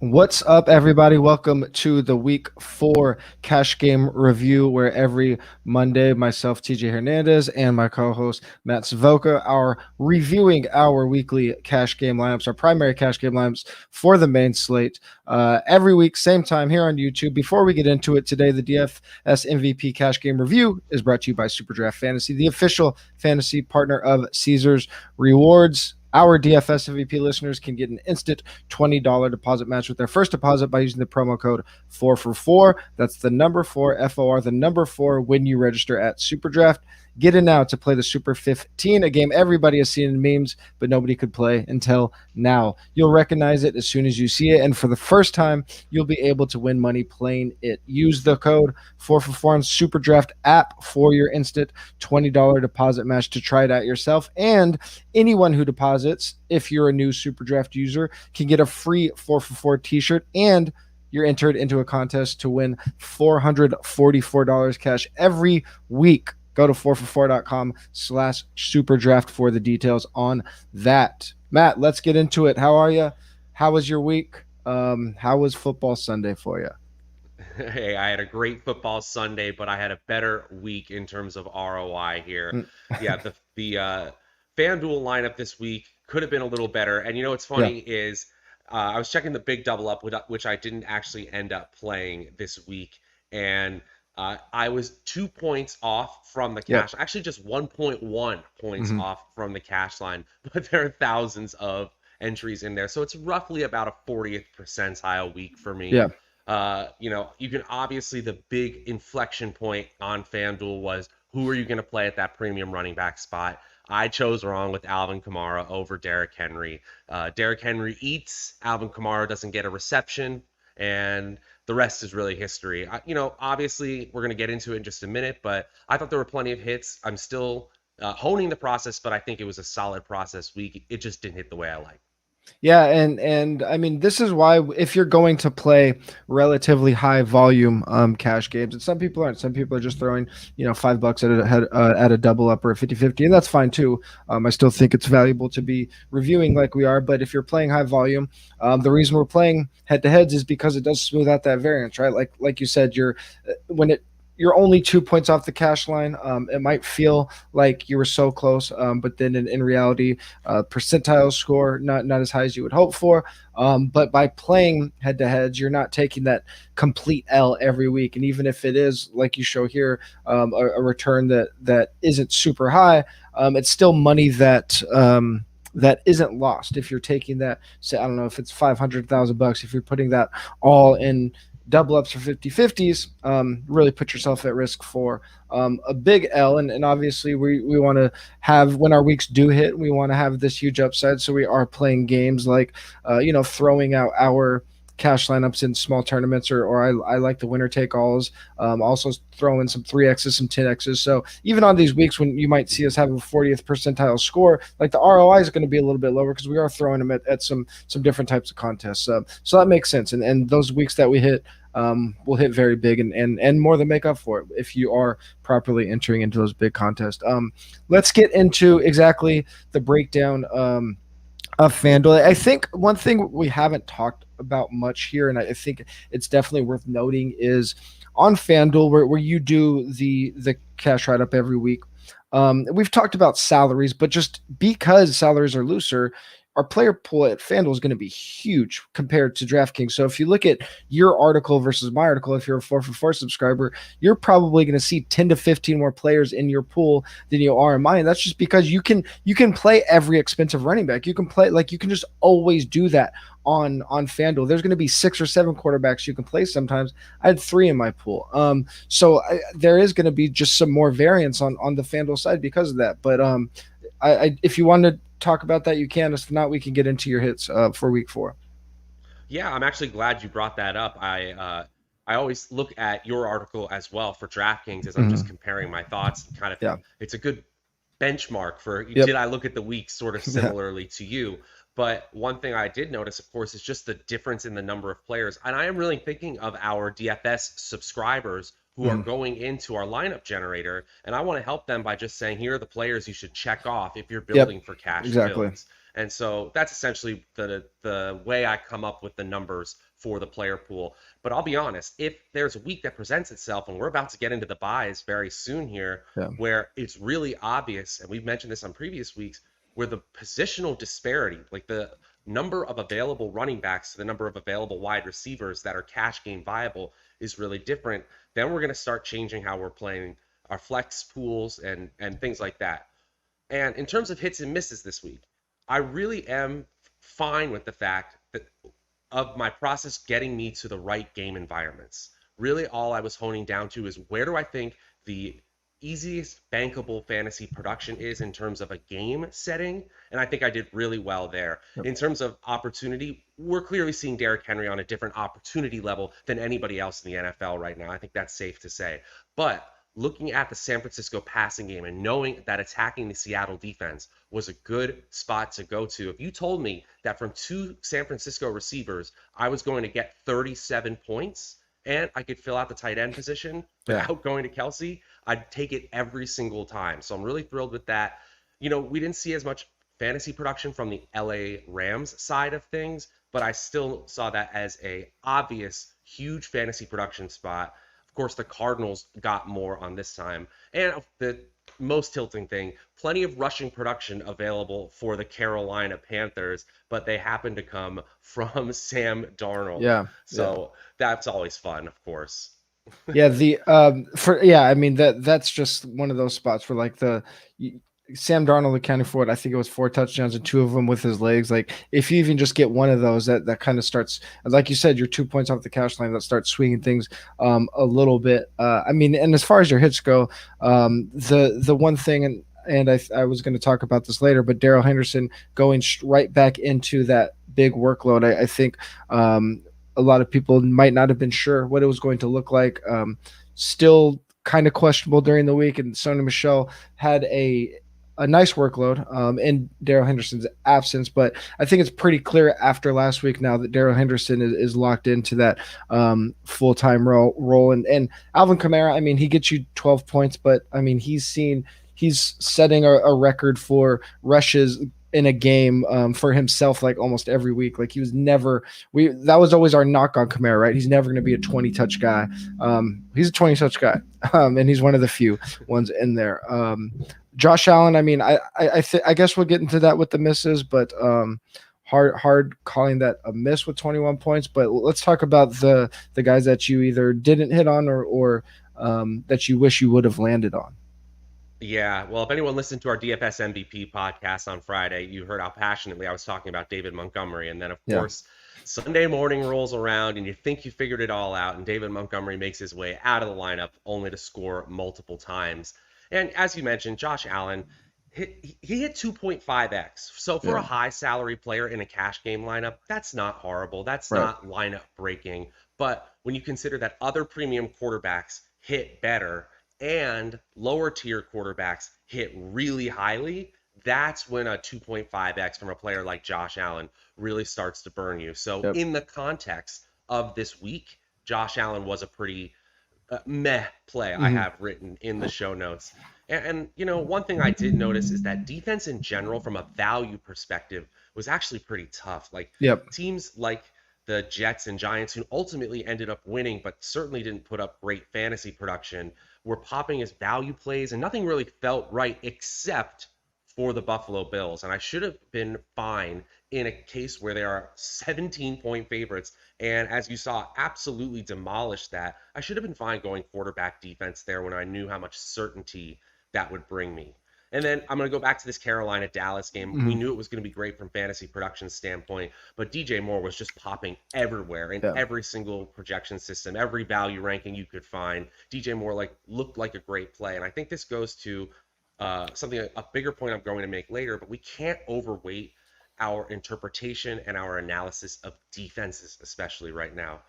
What's up, everybody? Welcome to the Week 4 Cash Game Review, where every Monday, myself, TJ Hernandez, and my co-host, Matt Savoca, are reviewing our weekly cash game lineups, our primary cash game lineups for the main slate. Every week, same time here on YouTube. Before we get into it today, the DFS MVP Cash Game Review is brought to you by SuperDraft Fantasy, the official fantasy partner of Caesars Rewards. Our DFS MVP listeners can get an instant $20 deposit match with their first deposit by using the promo code 4for4. That's the number 4, F-O-R, the number 4 when you register at SuperDraft. Get in now to play the Super 15, a game everybody has seen in memes, but nobody could play until now. You'll recognize it as soon as you see it, and for the first time, you'll be able to win money playing it. Use the code 4for4 on SuperDraft app for your instant $20 deposit match to try it out yourself, and anyone who deposits, if you're a new SuperDraft user, can get a free 4for4 t-shirt, and you're entered into a contest to win $444 cash every week. Go to 4for4.com/superdraft for the details on that. Matt, let's get into it. How are you? How was your week? How was football Sunday for you? Hey, I had a great football Sunday, but I had a better week in terms of ROI here. Yeah, the FanDuel lineup this week could have been a little better. And you know what's funny is I was checking the big double up, which I didn't actually end up playing this week, and I was 2 points off from the cash. Actually, just 1.1 points off from the cash line, but there are thousands of entries in there, so it's roughly about a 40th percentile week for me. Yeah. You can obviously, the big inflection point on FanDuel was who are you going to play at that premium running back spot. I chose wrong with Alvin Kamara over Derrick Henry. Derrick Henry eats, Alvin Kamara doesn't get a reception, and the rest is really history. Obviously, we're going to get into it in just a minute, but I thought there were plenty of hits. I'm still honing the process, but I think it was a solid process week. It just didn't hit the way I like. Yeah, and I mean, this is why if you're going to play relatively high volume cash games, and some people aren't. Some people are just throwing $5 at a double up or a 50-50, and that's fine too. I still think it's valuable to be reviewing like we are. But if you're playing high volume, the reason we're playing head to heads is because it does smooth out that variance, right? Like you said, you're only 2 points off the cash line. It might feel like you were so close, but then in reality, percentile score not as high as you would hope for. But by playing head to heads, you're not taking that complete L every week. And even if it is, like you show here, a return that isn't super high, it's still money that isn't lost. If you're taking that, say, I don't know if it's $500,000, if you're putting that all in double ups or 50-50s, really put yourself at risk for a big L. And obviously we want to have, when our weeks do hit, we want to have this huge upside. So we are playing games like, throwing out our cash lineups in small tournaments, or I like the winner take alls. Also throw in some 3Xs, some 10Xs. So even on these weeks when you might see us have a 40th percentile score, like the ROI is going to be a little bit lower because we are throwing them at some different types of contests. So that makes sense. And those weeks that we hit, will hit very big and more than make up for it if you are properly entering into those big contests. Let's get into exactly the breakdown of FanDuel. I think one thing we haven't talked about much here, and I think it's definitely worth noting, is on FanDuel where you do the cash write up every week. We've talked about salaries, but just because salaries are looser, our player pool at FanDuel is going to be huge compared to DraftKings. So if you look at your article versus my article, if you're a 4for4 subscriber, you're probably going to see 10 to 15 more players in your pool than you are in mine. That's just because you can play every expensive running back. You can play, like, you can just always do that on FanDuel. There's going to be 6 or 7 quarterbacks you can play sometimes. I had 3 in my pool. There is going to be just some more variance on the FanDuel side because of that. But if you want to talk about that, you can. If not, we can get into your hits for week 4. Yeah, I'm actually glad you brought that up. I always look at your article as well for DraftKings as I'm just comparing my thoughts and kind of it's a good benchmark for did I look at the week sort of similarly to you. But one thing I did notice, of course, is just the difference in the number of players. And I am really thinking of our DFS subscribers who are going into our lineup generator, and I want to help them by just saying, here are the players you should check off if you're building for cash builds. And so that's essentially the way I come up with the numbers for the player pool. But I'll be honest, if there's a week that presents itself, and we're about to get into the buys very soon here, Yeah. where it's really obvious, and we've mentioned this on previous weeks, where the positional disparity, like the number of available running backs to the number of available wide receivers that are cash game viable is really different, then we're going to start changing how we're playing our flex pools and things like that. And in terms of hits and misses this week, I really am fine with the fact that of my process getting me to the right game environments. Really, all I was honing down to is where do I think the easiest bankable fantasy production is in terms of a game setting. And I think I did really well there. Yep. In terms of opportunity, we're clearly seeing Derrick Henry on a different opportunity level than anybody else in the NFL right now. I think that's safe to say. But looking at the San Francisco passing game and knowing that attacking the Seattle defense was a good spot to go to. If you told me that from 2 San Francisco receivers, I was going to get 37 points and I could fill out the tight end position without going to Kelsey, I'd take it every single time. So I'm really thrilled with that. You know, we didn't see as much fantasy production from the LA Rams side of things, but I still saw that as a obvious, huge fantasy production spot. Of course, the Cardinals got more on this time. And the most tilting thing, plenty of rushing production available for the Carolina Panthers, but they happen to come from Sam Darnold. Yeah. So that's always fun, of course. Yeah, I mean that's just one of those spots where like Sam Darnold accounting for it. I think it was 4 touchdowns and 2 of them with his legs. Like if you even just get one of those, that kind of starts, like you said, you're 2 points off the cash line. That starts swinging things a little bit. I mean, and as far as your hits go, the one thing, and I was going to talk about this later, but Darrell Henderson going right back into that big workload. I think a lot of people might not have been sure what it was going to look like. Still kind of questionable during the week, and Sony Michel had a nice workload in Darrell Henderson's absence, but I think it's pretty clear after last week now that Darrell Henderson is locked into that full-time role. And Alvin Kamara, I mean, he gets you 12 points, but I mean, he's setting a record for rushes in a game for himself, like almost every week. Like he was never, that was always our knock on Kamara, right? He's never going to be a 20 touch guy. He's a 20 touch guy. And he's one of the few ones in there. Josh Allen, I mean, I guess we'll get into that with the misses, but hard calling that a miss with 21 points. But let's talk about the guys that you either didn't hit on or that you wish you would have landed on. Yeah, well, if anyone listened to our DFS MVP podcast on Friday, you heard how passionately I was talking about David Montgomery. And then, of course, Sunday morning rolls around and you think you figured it all out, and David Montgomery makes his way out of the lineup only to score multiple times. And as you mentioned, Josh Allen, he hit 2.5x. So for a high salary player in a cash game lineup, that's not horrible. That's not lineup breaking. But when you consider that other premium quarterbacks hit better and lower tier quarterbacks hit really highly, that's when a 2.5x from a player like Josh Allen really starts to burn you. So in the context of this week, Josh Allen was a pretty meh play I have written in the show notes. And, you know, one thing I did notice is that defense in general, from a value perspective, was actually pretty tough. Like teams like the Jets and Giants, who ultimately ended up winning, but certainly didn't put up great fantasy production, were popping as value plays, and nothing really felt right except for the Buffalo Bills. And I should have been fine in a case where they are 17-point favorites. And as you saw, absolutely demolished that. I should have been fine going quarterback defense there when I knew how much certainty that would bring me. And then I'm going to go back to this Carolina-Dallas game. We knew it was going to be great from fantasy production standpoint, but DJ Moore was just popping everywhere in every single projection system, every value ranking you could find. DJ Moore looked like a great play. And I think this goes to a bigger point I'm going to make later, but we can't overweight our interpretation and our analysis of defenses, especially right now.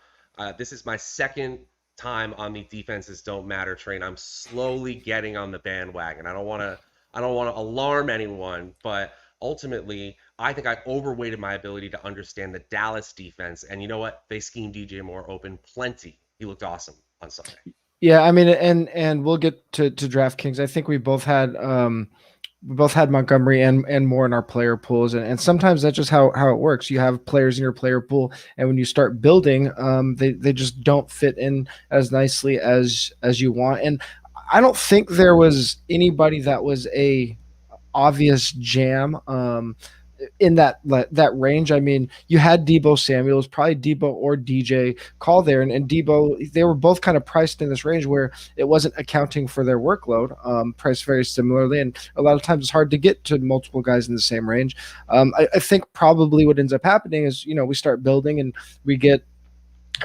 This is my second time on the defenses don't matter train. I'm slowly getting on the bandwagon. I don't want to alarm anyone, but ultimately, I think I overweighted my ability to understand the Dallas defense. And you know what? They schemed DJ Moore open plenty. He looked awesome on Sunday. Yeah, I mean, and we'll get to DraftKings. I think we both had we both had Montgomery and Moore in our player pools, and sometimes that's just how it works. You have players in your player pool, and when you start building, they just don't fit in as nicely as you want. And I don't think there was anybody that was a obvious jam in that range. I mean, you had Debo Samuels, probably Debo or DJ call there, and Debo, they were both kind of priced in this range where it wasn't accounting for their workload, priced very similarly, and a lot of times it's hard to get to multiple guys in the same range. I think probably what ends up happening is, we start building and we get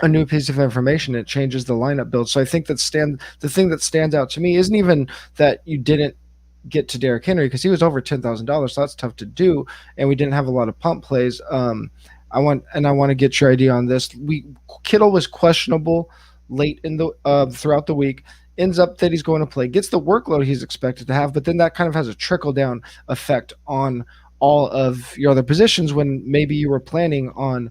a new piece of information. It changes the lineup build. So I think the thing that stands out to me isn't even that you didn't get to Derrick Henry because he was over $10,000, so that's tough to do, and we didn't have a lot of pump plays. I want to get your idea on this. Kittle was questionable late in the throughout the week. Ends up that he's going to play, gets the workload he's expected to have, but then that kind of has a trickle down effect on all of your other positions when maybe you were planning on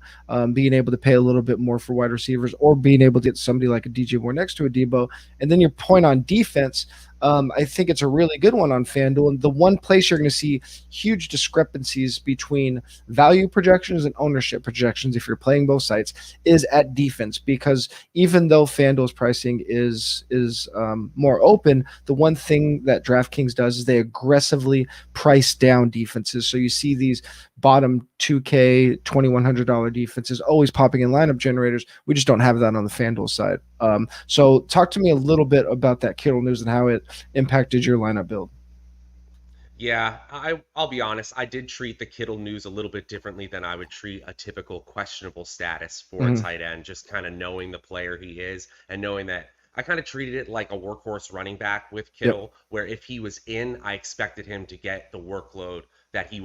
being able to pay a little bit more for wide receivers or being able to get somebody like a DJ Moore next to a Debo. And then your point on defense, I think it's a really good one on FanDuel. And the one place you're going to see huge discrepancies between value projections and ownership projections, if you're playing both sites, is at defense. Because even though FanDuel's pricing is more open, the one thing that DraftKings does is they aggressively price down defenses. So you see these bottom 2K, $2,100 defenses always popping in lineup generators. We just don't have that on the FanDuel side. So talk to me a little bit about that Kittle news and how it impacted your lineup build. Yeah, I'll be honest. I did treat the Kittle news a little bit differently than I would treat a typical questionable status for a tight end, just kind of knowing the player he is and knowing that I kind of treated it like a workhorse running back with Kittle, where if he was in, I expected him to get the workload that he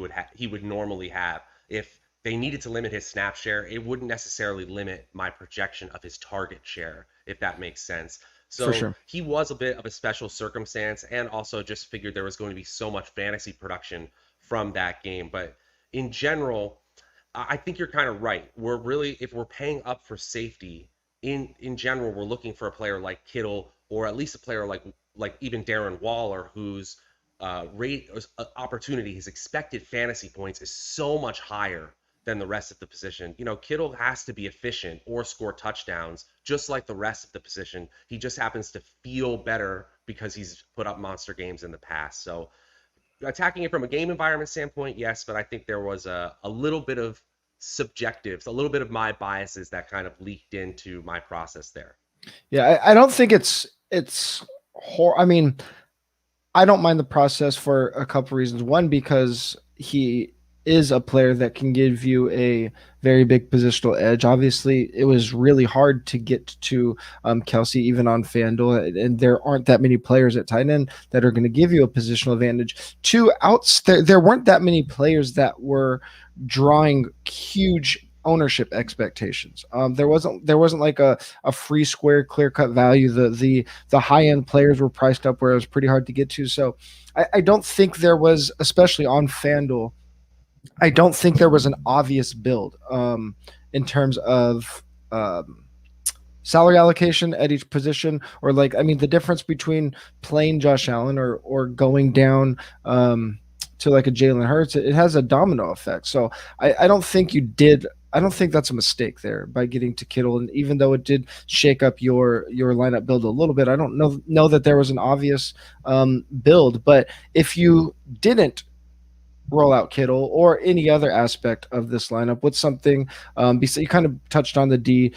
would normally have. If they needed to limit his snap share, it wouldn't necessarily limit my projection of his target share, if that makes sense. So For sure. he was a bit of a special circumstance, and also just figured there was going to be so much fantasy production from that game. But in general, I think you're kind of right. We're really, if we're paying up for safety, in general, we're looking for a player like Kittle, or at least a player like even Darren Waller, whose rate opportunity, his expected fantasy points is so much higher than the rest of the position. Kittle has to be efficient or score touchdowns just like the rest of the position. He just happens to feel better because he's put up monster games in the past. So attacking it from a game environment standpoint, yes, but I think there was a little bit of subjectives, a little bit of my biases that kind of leaked into my process there. Yeah, I don't think it's I mean, I don't mind the process for a couple reasons. One, because he is a player that can give you a very big positional edge. Obviously, it was really hard to get to Kelsey even on FanDuel, and there aren't that many players at tight end that are going to give you a positional advantage. Two, there weren't that many players that were drawing huge ownership expectations. There wasn't like a free square clear cut value. The high end players were priced up where it was pretty hard to get to. So I don't think there was, especially on FanDuel, I don't think there was an obvious build in terms of salary allocation at each position, or the difference between playing Josh Allen or going down to like a Jalen Hurts, it has a domino effect. So I don't think you did. I don't think that's a mistake there by getting to Kittle, and even though it did shake up your lineup build a little bit, I don't know that there was an obvious build. But if you didn't roll out Kittle or any other aspect of this lineup, what's something you kind of touched on the D,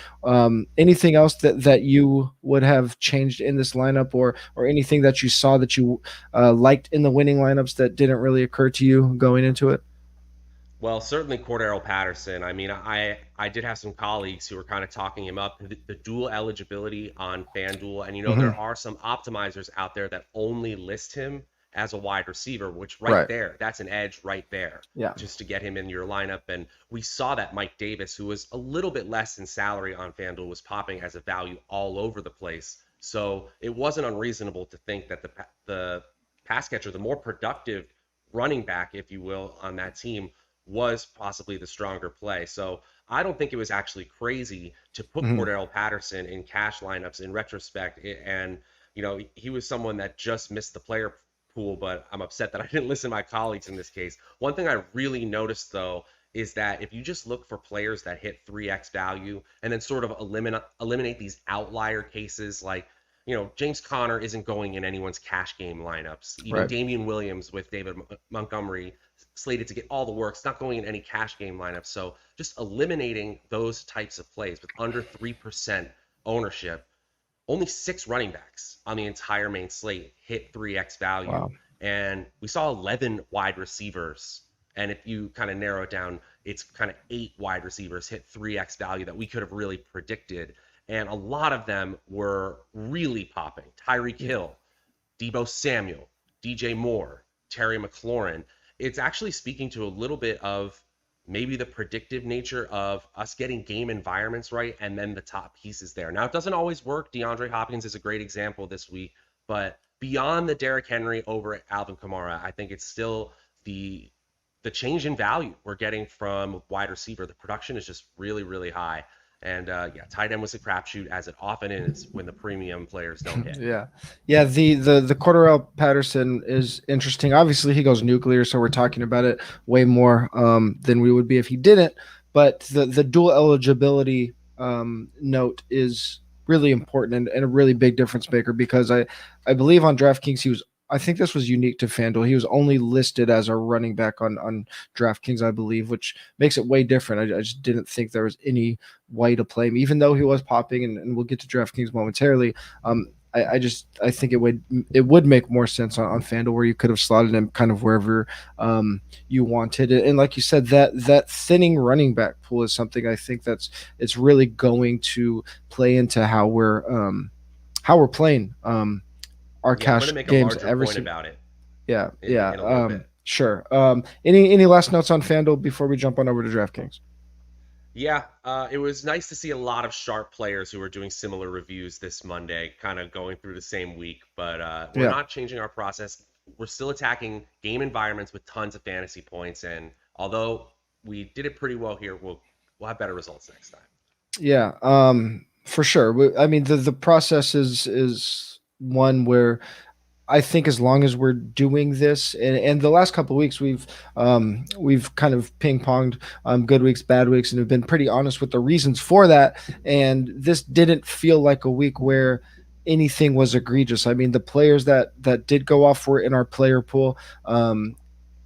anything else that you would have changed in this lineup, or anything that you saw that you liked in the winning lineups that didn't really occur to you going into it? Well, certainly Cordero Patterson. I mean, I did have some colleagues who were kind of talking him up, the dual eligibility on FanDuel. And, there are some optimizers out there that only list him as a wide receiver, which right there, that's an edge right there. Yeah. Just to get him in your lineup. And we saw that Mike Davis, who was a little bit less in salary on FanDuel, was popping as a value all over the place. So it wasn't unreasonable to think that the pass catcher, the more productive running back, if you will, on that team, was possibly the stronger play. So I don't think it was actually crazy to put Cordero Patterson in cash lineups in retrospect. And, he was someone that just missed the player pool, but I'm upset that I didn't listen to my colleagues in this case. One thing I really noticed though is that if you just look for players that hit 3x value and then sort of eliminate these outlier cases like, James Conner isn't going in anyone's cash game lineups. Even Right. Damian Williams with David Montgomery slated to get all the work. It's not going in any cash game lineups. So just eliminating those types of plays with under 3% ownership, only 6 running backs on the entire main slate hit 3x value. Wow. And we saw 11 wide receivers. And if you kind of narrow it down, it's kind of 8 wide receivers hit 3x value that we could have really predicted. And a lot of them were really popping. Tyreek Hill, Deebo Samuel, DJ Moore, Terry McLaurin. It's actually speaking to a little bit of maybe the predictive nature of us getting game environments right and then the top pieces there. Now, it doesn't always work. DeAndre Hopkins is a great example this week, but beyond the Derrick Henry over Alvin Kamara, I think it's still the change in value we're getting from wide receiver. The production is just really, really high. And tight end was a crapshoot, as it often is when the premium players don't hit. Yeah. The Cordarrelle Patterson is interesting. Obviously, he goes nuclear, so we're talking about it way more than we would be if he didn't. But the dual eligibility note is really important and a really big difference maker, because I believe on DraftKings I think this was unique to FanDuel. He was only listed as a running back on DraftKings, I believe, which makes it way different. I just didn't think there was any way to play him, even though he was popping, and we'll get to DraftKings momentarily. I think it would make more sense on FanDuel, where you could have slotted him kind of wherever you wanted it. And like you said, that thinning running back pool is something I think it's really going to play into how we're playing our cash I'm gonna make games. a larger point about it. In a little bit. Sure. Any last notes on FanDuel before we jump on over to DraftKings? Yeah, it was nice to see a lot of sharp players who were doing similar reviews this Monday, kind of going through the same week, but we're not changing our process. We're still attacking game environments with tons of fantasy points, and although we did it pretty well here, we'll have better results next time. Yeah, for sure. I mean, the process is one where I think as long as we're doing this, and the last couple of weeks we've kind of ping ponged good weeks, bad weeks, and have been pretty honest with the reasons for that. And this didn't feel like a week where anything was egregious. I mean, the players that did go off were in our player pool.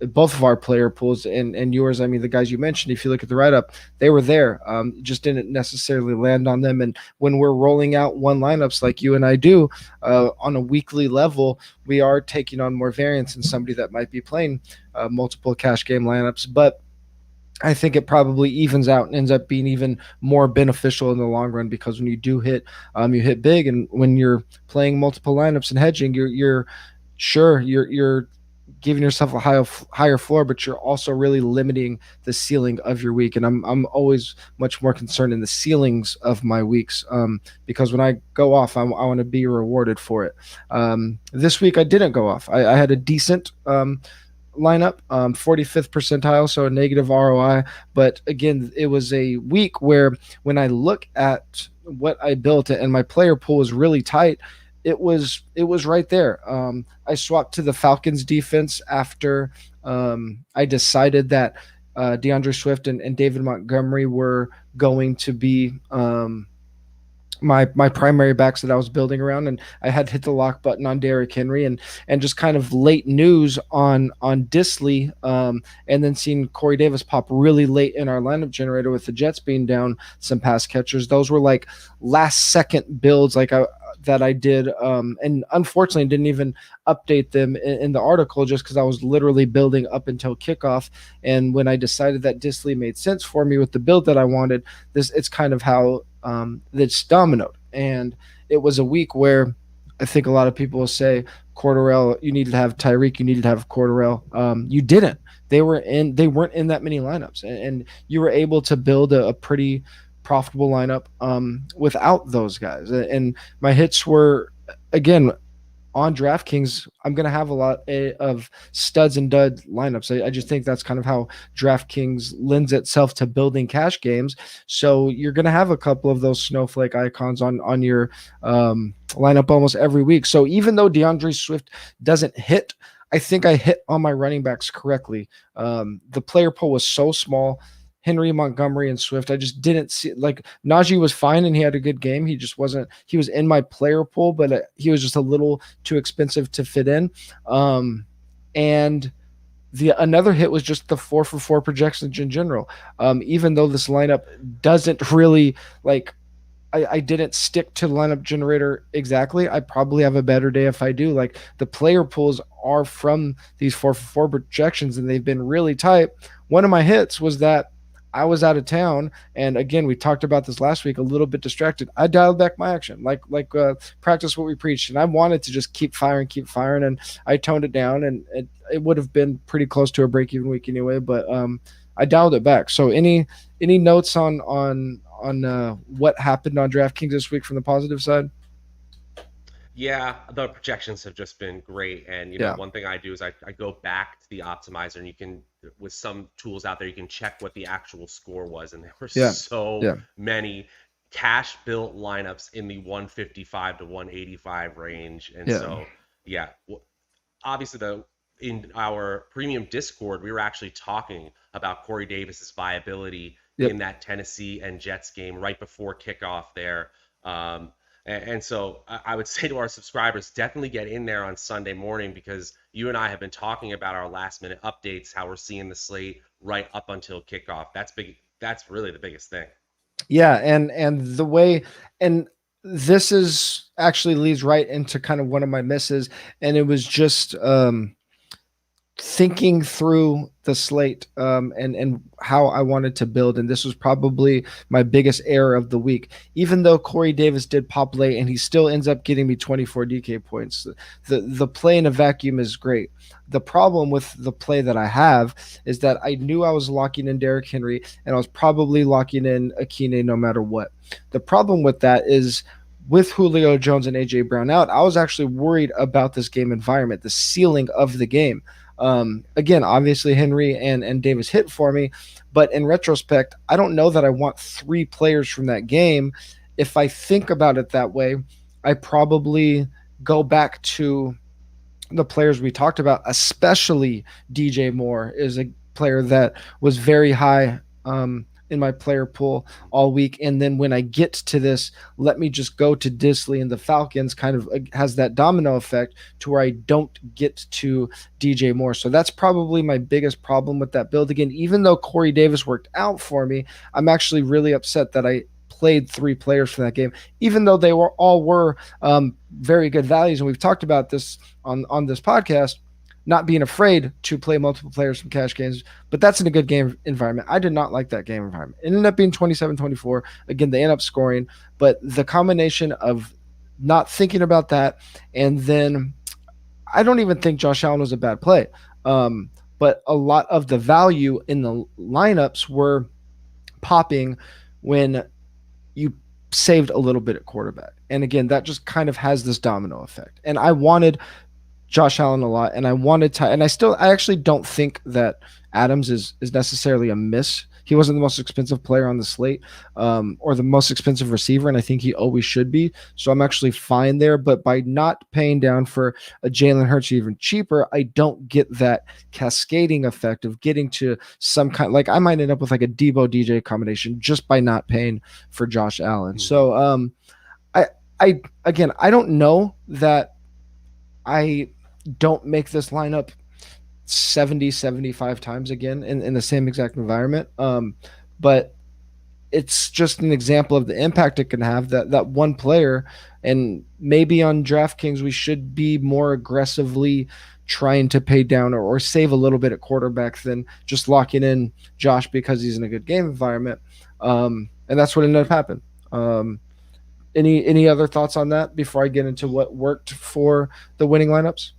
Both of our player pools and yours. I mean, the guys you mentioned, if you look at the write-up, they were there. Just didn't necessarily land on them. And when we're rolling out one lineups like you and I do on a weekly level, we are taking on more variance in somebody that might be playing multiple cash game lineups. But I think it probably evens out and ends up being even more beneficial in the long run, because when you do hit, you hit big. And when you're playing multiple lineups and hedging, you're giving yourself a higher floor, but you're also really limiting the ceiling of your week. And I'm always much more concerned in the ceilings of my weeks, because when I go off, I want to be rewarded for it. This week I didn't go off. I had a decent lineup, 45th percentile, so a negative ROI. But again, it was a week where when I look at what I built and my player pool was really tight, it was right there. I swapped to the Falcons defense after I decided that DeAndre Swift and David Montgomery were going to be my primary backs that I was building around, and I had hit the lock button on Derrick Henry and just kind of late news on Disley, and then seeing Corey Davis pop really late in our lineup generator with the Jets being down some pass catchers. Those were like last second builds, that I did, and unfortunately didn't even update them in the article, just because I was literally building up until kickoff. And when I decided that Disley made sense for me with the build that I wanted, it's kind of how it's dominoed. And it was a week where I think a lot of people will say, Cordarrelle, you needed to have Tyreek, you needed to have Cordarrelle. You didn't. They weren't in that many lineups, and you were able to build a pretty profitable lineup without those guys. And my hits were, again, on DraftKings, I'm going to have a lot of studs and dud lineups. I just think that's kind of how DraftKings lends itself to building cash games. So you're going to have a couple of those snowflake icons on your lineup almost every week. So even though DeAndre Swift doesn't hit, I think I hit on my running backs correctly. The player pool was so small. Henry, Montgomery, and Swift. I just didn't see, like, Najee was fine and he had a good game. He just wasn't. He was in my player pool, but he was just a little too expensive to fit in. And the another hit was just the 4 for 4 projections in general. Even though this lineup doesn't really like, I didn't stick to the lineup generator exactly. I probably have a better day if I do. Like, the player pools are from these 4 for 4 projections, and they've been really tight. One of my hits was that I was out of town, and again, we talked about this last week. A little bit distracted. I dialed back my action, practice what we preached, and I wanted to just keep firing, and I toned it down, and it would have been pretty close to a break even week anyway. But I dialed it back. So any notes on what happened on DraftKings this week from the positive side? Yeah, the projections have just been great. And, Yeah. one thing I do is I go back to the optimizer, and you can, with some tools out there, you can check what the actual score was. And there were Yeah. so many cash built lineups in the 155 to 185 range. And so, yeah, obviously in our premium Discord, we were actually talking about Corey Davis's viability in that Tennessee and Jets game right before kickoff there. And so I would say to our subscribers, definitely get in there on Sunday morning, because you and I have been talking about our last minute updates, how we're seeing the slate right up until kickoff. That's big. That's really the biggest thing. Yeah, and the way, and this is actually leads right into kind of one of my misses, and it was just thinking through the slate, and how I wanted to build, and this was probably my biggest error of the week. Even though Corey Davis did pop late, and he still ends up getting me 24 DK points, the play in a vacuum is great. The problem with the play that I have is that I knew I was locking in Derrick Henry, and I was probably locking in Akine no matter what. The problem with that is, with Julio Jones and AJ Brown out, I was actually worried about this game environment, the ceiling of the game. Again, obviously Henry and Davis hit for me, but in retrospect, I don't know that I want 3 players from that game. If I think about it that way, I probably go back to the players we talked about, especially DJ Moore is a player that was very high in my player pool all week. And then when I get to this, let me just go to Disley and the Falcons, kind of has that domino effect to where I don't get to DJ Moore. So that's probably my biggest problem with that build. Again, even though Corey Davis worked out for me, I'm actually really upset that I played 3 players for that game, even though they were very good values. And we've talked about this on this podcast, not being afraid to play multiple players from cash games, but that's in a good game environment. I did not like that game environment. It ended up being 27-24. Again, they end up scoring, but the combination of not thinking about that, and then I don't even think Josh Allen was a bad play, but a lot of the value in the lineups were popping when you saved a little bit at quarterback. And again, that just kind of has this domino effect. And I wanted Josh Allen a lot, and I actually don't think that Adams is necessarily a miss. He wasn't the most expensive player on the slate, or the most expensive receiver, and I think he always should be. So I'm actually fine there. But by not paying down for a Jalen Hurts even cheaper, I don't get that cascading effect of getting to some kind. Like, I might end up with like a Debo DJ combination just by not paying for Josh Allen. So I don't know that I don't make this lineup 75 times again in the same exact environment. But it's just an example of the impact it can have, that one player. And maybe on DraftKings, we should be more aggressively trying to pay down or save a little bit at quarterback than just locking in Josh because he's in a good game environment. And that's what ended up happening. Any other thoughts on that before I get into what worked for the winning lineups?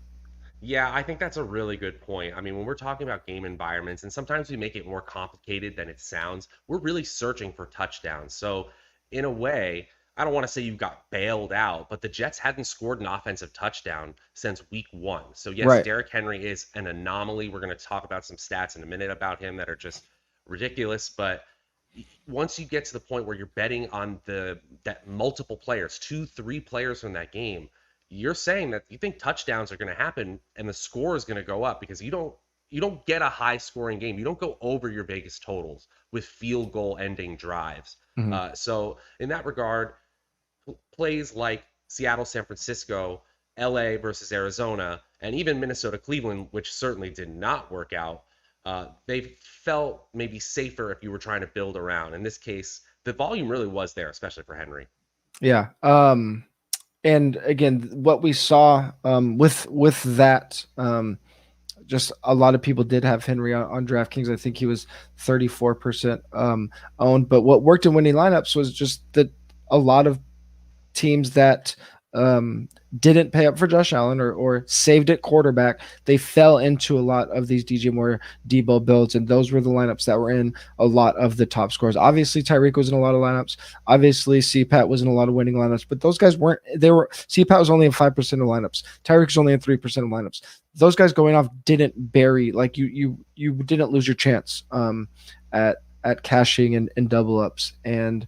Yeah, I think that's a really good point. I mean, when we're talking about game environments, and sometimes we make it more complicated than it sounds, we're really searching for touchdowns. So, in a way, I don't want to say you got bailed out, but the Jets hadn't scored an offensive touchdown since week 1. So, yes, Right. Derrick Henry is an anomaly. We're going to talk about some stats in a minute about him that are just ridiculous. But once you get to the point where you're betting on that multiple players, 2, 3 players from that game, you're saying that you think touchdowns are going to happen and the score is going to go up because you don't get a high scoring game. You don't go over your Vegas totals with field goal ending drives. Mhm. So in that regard, plays like Seattle, San Francisco, LA versus Arizona, and even Minnesota, Cleveland, which certainly did not work out, they felt maybe safer if you were trying to build around. In this case, the volume really was there, especially for Henry. Yeah. And again, what we saw with that, just a lot of people did have Henry on DraftKings. I think he was 34% owned. But what worked in winning lineups was just that a lot of teams that didn't pay up for Josh Allen or saved at quarterback, they fell into a lot of these DJ Moore, Debo builds, and those were the lineups that were in a lot of the top scores. Obviously, Tyreek was in a lot of lineups. Obviously, CPAT was in a lot of winning lineups, but those guys weren't. CPAT was only in 5% of lineups. Tyreek was only in 3% of lineups. Those guys going off didn't bury, like you didn't lose your chance at cashing and double ups. And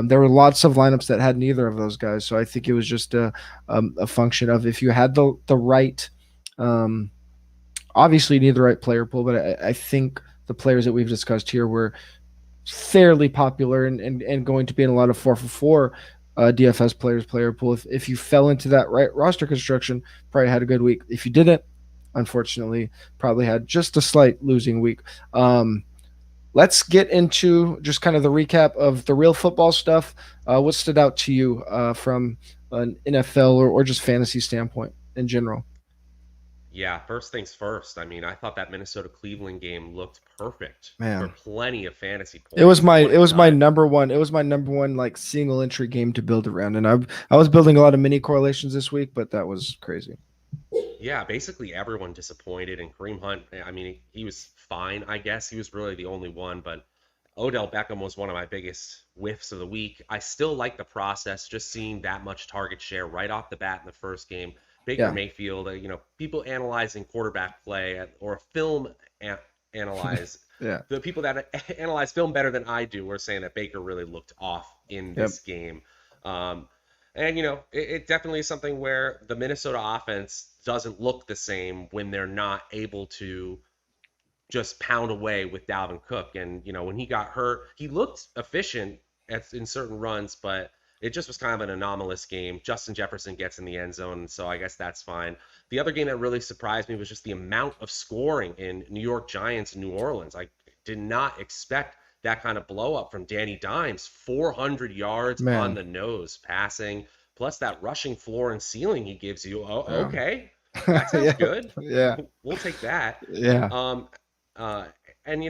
there were lots of lineups that had neither of those guys. So I think it was just a function of if you had the right, obviously you need the right player pool, but I think the players that we've discussed here were fairly popular and going to be in a lot of 4-for-4 DFS players player pool. If you fell into that right roster construction, probably had a good week. If you didn't, unfortunately, probably had just a slight losing week. Let's get into just kind of the recap of the real football stuff. What stood out to you from an NFL or just fantasy standpoint in general? Yeah, first things first. I mean, I thought that Minnesota Cleveland game looked perfect for Man, plenty of fantasy it was points. my What a nut. number one. It was my number one like single entry game to build around, and I was building a lot of mini correlations this week, but that was crazy. Yeah, basically everyone disappointed, and Kareem Hunt, I mean, he was fine, I guess. He was really the only one, but Odell Beckham was one of my biggest whiffs of the week. I still like the process, just seeing that much target share right off the bat in the first game. Baker Yeah, Mayfield, people analyzing quarterback play or film analyze. yeah, The people that analyze film better than I do were saying that Baker really looked off in yep, this game. Um, and, it definitely is something where the Minnesota offense doesn't look the same when they're not able to just pound away with Dalvin Cook. And, when he got hurt, he looked efficient in certain runs, but it just was kind of an anomalous game. Justin Jefferson gets in the end zone, so I guess that's fine. The other game that really surprised me was just the amount of scoring in New York Giants and New Orleans. I did not expect that kind of blow up from Danny Dimes, 400 yards on man, the nose passing, plus that rushing floor and ceiling he gives you. Oh, yeah, okay. That sounds yeah, good. yeah, We'll take that. yeah, Um, uh, and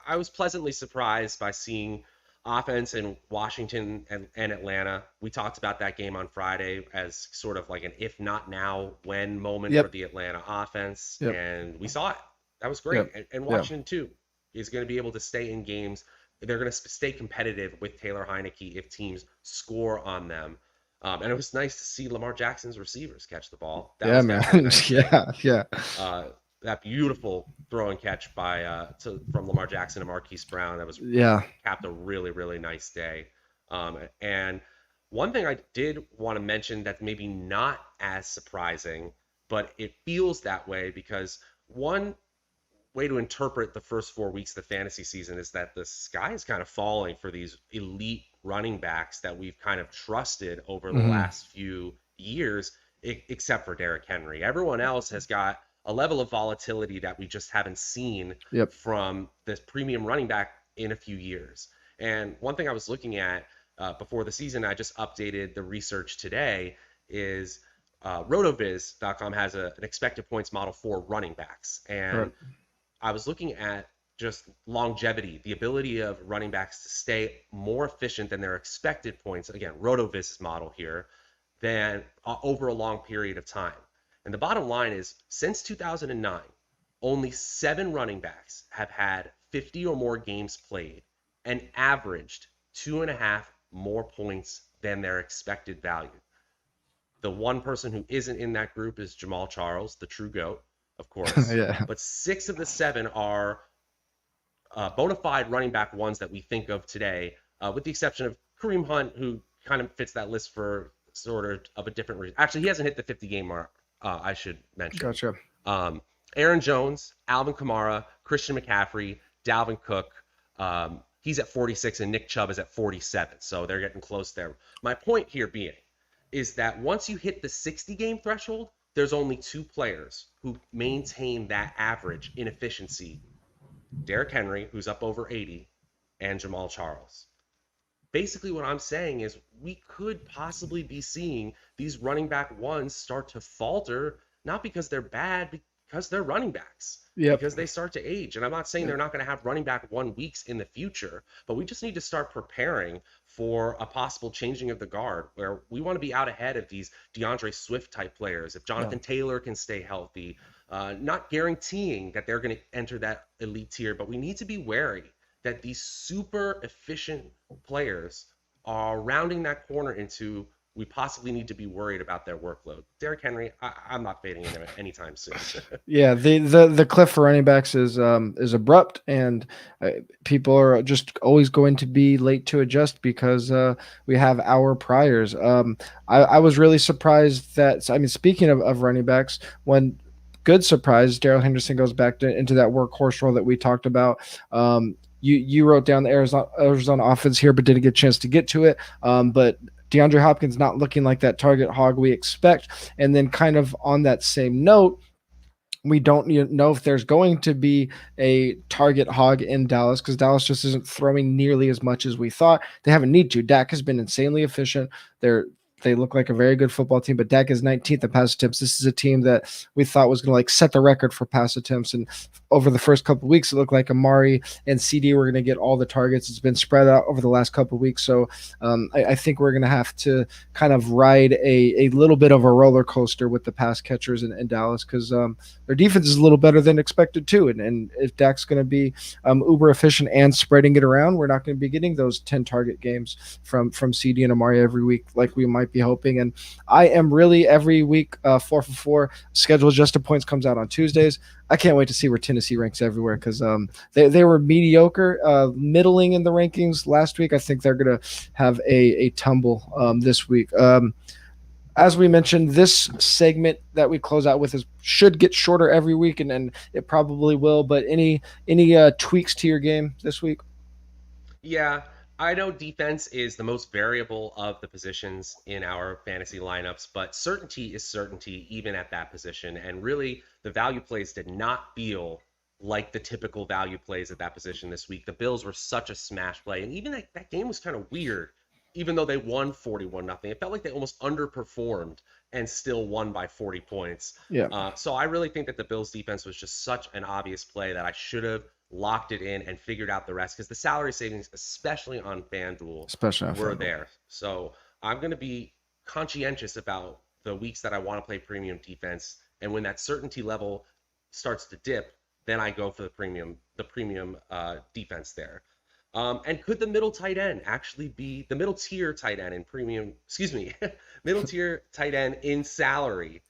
I was pleasantly surprised by seeing offense in Washington and Atlanta. We talked about that game on Friday as sort of like an if not now, when moment for yep, the Atlanta offense, yep, and we saw it. That was great. yep, And yep, Washington too is going to be able to stay in games. They're going to stay competitive with Taylor Heineke if teams score on them. And it was nice to see Lamar Jackson's receivers catch the ball. That yeah, was definitely a man, nice thing. yeah, yeah, Uh, that beautiful throw and catch from Lamar Jackson and Marquise Brown that was yeah, capped a really really nice day. And one thing I did want to mention that's maybe not as surprising, but it feels that way because one way to interpret the first 4 weeks of the fantasy season is that the sky is kind of falling for these elite running backs that we've kind of trusted over the hmm, last few years, except for Derrick Henry. Everyone else has got a level of volatility that we just haven't seen yep, from this premium running back in a few years. And one thing I was looking at before the season, I just updated the research today, is rotoviz.com has an expected points model for running backs. right, And I was looking at just longevity, the ability of running backs to stay more efficient than their expected points. Again, RotoViz's model here, than over a long period of time. And the bottom line is, since 2009, only 7 running backs have had 50 or more games played and averaged 2.5 more points than their expected value. The one person who isn't in that group is Jamal Charles, the true GOAT, of course. yeah, But 6 of the 7 are bona fide running back ones that we think of today, with the exception of Kareem Hunt, who kind of fits that list for sort of a different reason. Actually, he hasn't hit the 50 game mark. I should mention. Gotcha. Um, Aaron Jones, Alvin Kamara, Christian McCaffrey, Dalvin Cook. He's at 46 and Nick Chubb is at 47. So they're getting close there. My point here being is that once you hit the 60 game threshold, there's only two players who maintain that average in efficiency. Derrick Henry, who's up over 80, and Jamal Charles. Basically what I'm saying is we could possibly be seeing these running back ones start to falter, not because they're bad, because they're running backs. Yep. Because they start to age. And I'm not saying they're not going to have running back 1 weeks in the future, but we just need to start preparing for a possible changing of the guard where we want to be out ahead of these DeAndre Swift type players. If Jonathan Taylor can stay healthy, not guaranteeing that they're going to enter that elite tier, but we need to be wary that these super efficient players are rounding that corner into we possibly need to be worried about their workload. Derrick Henry, I'm not fading him anytime soon. Yeah, the cliff for running backs is abrupt, and people are just always going to be late to adjust because we have our priors. I was really surprised that, I mean, speaking of running backs, when good surprise, Darrell Henderson goes back into that workhorse role that we talked about. You wrote down the Arizona offense here, but didn't get a chance to get to it. But DeAndre Hopkins not looking like that target hog we expect. And then kind of on that same note, we don't know if there's going to be a target hog in Dallas because Dallas just isn't throwing nearly as much as we thought. They haven't need to. Dak has been insanely efficient. They look like a very good football team, but Dak is 19th in pass attempts. This is a team that we thought was going to like set the record for pass attempts. And over the first couple of weeks, it looked like Amari and CD were going to get all the targets. It's been spread out over the last couple of weeks. So I think we're going to have to kind of ride a little bit of a roller coaster with the pass catchers in Dallas because their defense is a little better than expected too. And if Dak's going to be uber efficient and spreading it around, we're not going to be getting those 10 target games from CD and Amari every week like we might be hoping. And I am really every week 4 for 4 schedule adjusted points comes out on Tuesdays. I can't wait to see where Tennessee ranks everywhere because they were mediocre, middling in the rankings last week. I think they're going to have a tumble this week. As we mentioned, this segment that we close out with should get shorter every week, and it probably will. But any tweaks to your game this week? Yeah, I know defense is the most variable of the positions in our fantasy lineups, but certainty is certainty even at that position. And really, the value plays did not feel like the typical value plays at that position this week. The Bills were such a smash play, and even that game was kind of weird. Even though they won 41-0, it felt like they almost underperformed and still won by 40 points. Yeah. So I really think that the Bills defense was just such an obvious play that I should have locked it in and figured out the rest because the salary savings, especially on FanDuel, were there. So I'm going to be conscientious about the weeks that I want to play premium defense. And when that certainty level starts to dip, then I go for the premium defense there. And could the middle tight end actually be the middle tier tight end in premium, middle tier tight end in salary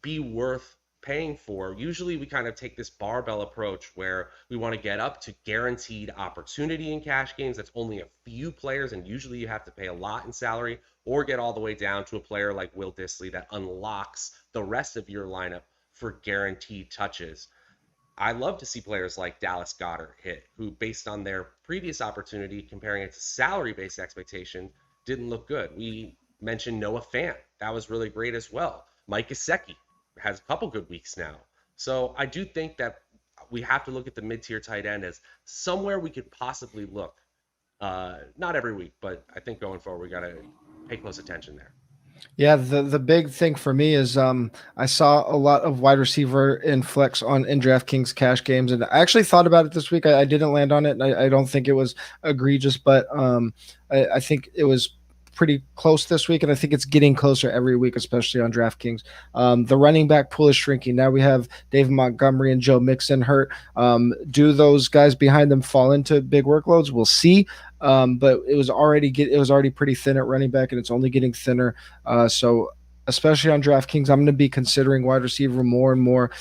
be worth paying for? Usually we kind of take this barbell approach where we want to get up to guaranteed opportunity in cash games. That's only a few players, and usually you have to pay a lot in salary, or get all the way down to a player like Will Dissly that unlocks the rest of your lineup for guaranteed touches. I love to see players like Dallas Goedert hit, who based on their previous opportunity, comparing it to salary-based expectation, didn't look good. We mentioned Noah Fant. That was really great as well. Mike Gesicki has a couple good weeks now. So I do think that we have to look at the mid-tier tight end as somewhere we could possibly look. Not every week, but I think going forward, we got to pay close attention there. Yeah, the big thing for me is I saw a lot of wide receiver in flex in DraftKings cash games, and I actually thought about it this week. I didn't land on it, and I don't think it was egregious, but I think it was pretty close this week, and I think it's getting closer every week, especially on DraftKings. The running back pool is shrinking. Now we have David Montgomery and Joe Mixon hurt. Do those guys behind them fall into big workloads? We'll see. But it was already pretty thin at running back, and it's only getting thinner. So especially on DraftKings, I'm going to be considering wide receiver more and more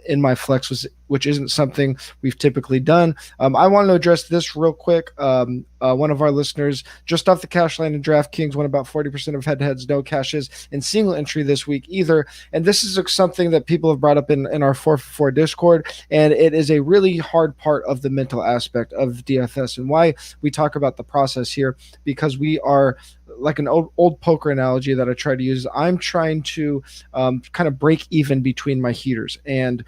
in my flex, which isn't something we've typically done. I want to address this real quick. One of our listeners just off the cash line in DraftKings won about 40% of head-to-heads, no cashes in single entry this week either. And this is something that people have brought up in our 4for4 Discord, and it is a really hard part of the mental aspect of DFS and why we talk about the process here, because we are like an old poker analogy that I try to use. I'm trying to kind of break even between my heaters, and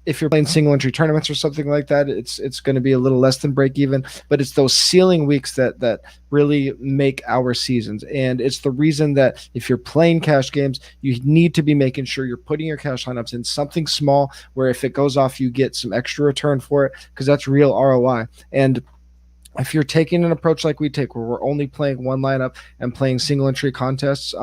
if you're playing single entry tournaments or something like that, it's going to be a little less than break even. But it's those ceiling weeks that really make our seasons, and it's the reason that if you're playing cash games, you need to be making sure you're putting your cash lineups in something small, where if it goes off, you get some extra return for it, because that's real ROI. And if you're taking an approach like we take, where we're only playing one lineup and playing single entry contests,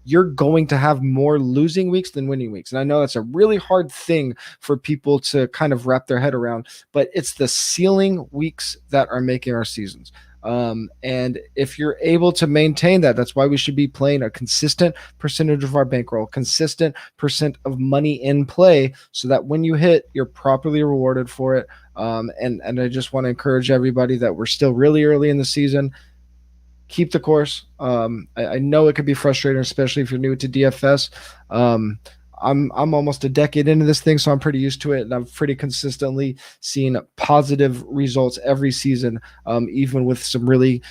you're going to have more losing weeks than winning weeks. And I know that's a really hard thing for people to kind of wrap their head around, but it's the ceiling weeks that are making our seasons. And if you're able to maintain that, that's why we should be playing a consistent percentage of our bankroll, consistent percent of money in play, so that when you hit, you're properly rewarded for it. And I just want to encourage everybody that we're still really early in the season. Keep the course. I know it could be frustrating, especially if you're new to DFS. I'm almost a decade into this thing, so I'm pretty used to it, and I've pretty consistently seen positive results every season, even with some really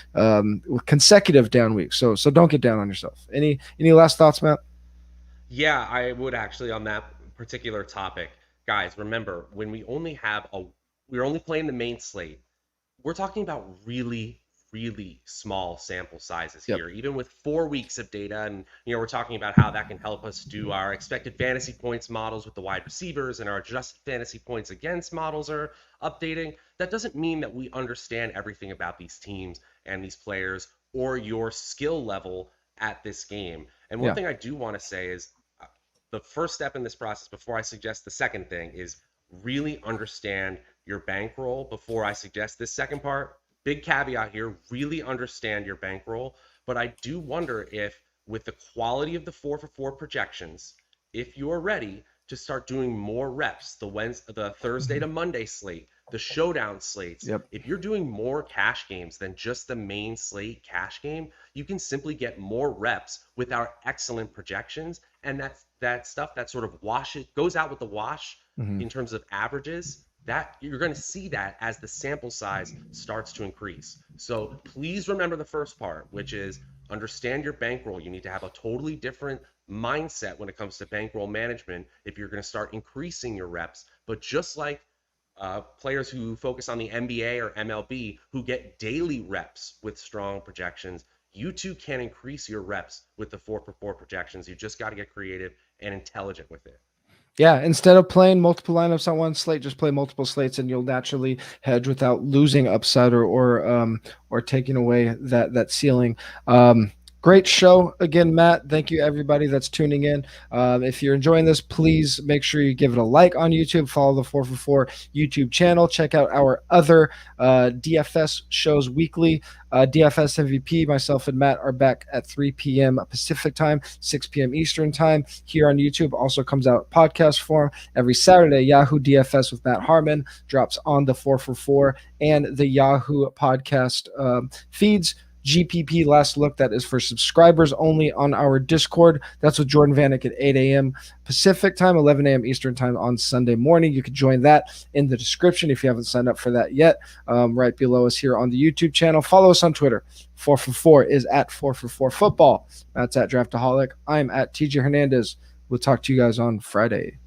consecutive down weeks. So don't get down on yourself. Any last thoughts, Matt? Yeah, I would actually on that particular topic. Guys, remember, when we're only playing the main slate, we're talking about really small sample sizes here, even with 4 weeks of data. And we're talking about how that can help us do our expected fantasy points models with the wide receivers, and our adjusted fantasy points against models are updating. That doesn't mean that we understand everything about these teams and these players, or your skill level at this game. And one thing I do want to say is, the first step in this process, before I suggest the second thing, is really understand your bankroll before I suggest this second part. Big caveat here, really understand your bankroll. But I do wonder if, with the quality of the 4for4 projections, if you're ready to start doing more reps, the Thursday to Monday slate, the showdown slates, if you're doing more cash games than just the main slate cash game, you can simply get more reps with our excellent projections. And that stuff that sort of goes out with the wash in terms of averages, that you're going to see that as the sample size starts to increase. So please remember the first part, which is understand your bankroll. You need to have a totally different mindset when it comes to bankroll management if you're going to start increasing your reps. But just like players who focus on the NBA or MLB who get daily reps with strong projections, you too can increase your reps with the 4for4 projections. You just got to get creative and intelligent with it. Yeah, instead of playing multiple lineups on one slate, just play multiple slates, and you'll naturally hedge without losing upside or taking away that ceiling. Great show again, Matt. Thank you, everybody that's tuning in. If you're enjoying this, please make sure you give it a like on YouTube. Follow the 4for4 YouTube channel. Check out our other DFS shows weekly. DFS MVP, myself and Matt are back at 3 p.m. Pacific time, 6 p.m. Eastern time here on YouTube. Also comes out podcast form every Saturday. Yahoo DFS with Matt Harmon drops on the 4for4 and the Yahoo podcast feeds. GPP Last Look, that is for subscribers only on our Discord. That's with Jordan Vanek at 8 a.m. Pacific time, 11 a.m. Eastern time on Sunday morning. You can join that in the description if you haven't signed up for that yet, right below us here on the YouTube channel. Follow us on Twitter. 4for4 is at 4for4 Football. That's at Draftaholic. I'm at TJ Hernandez. We'll talk to you guys on Friday.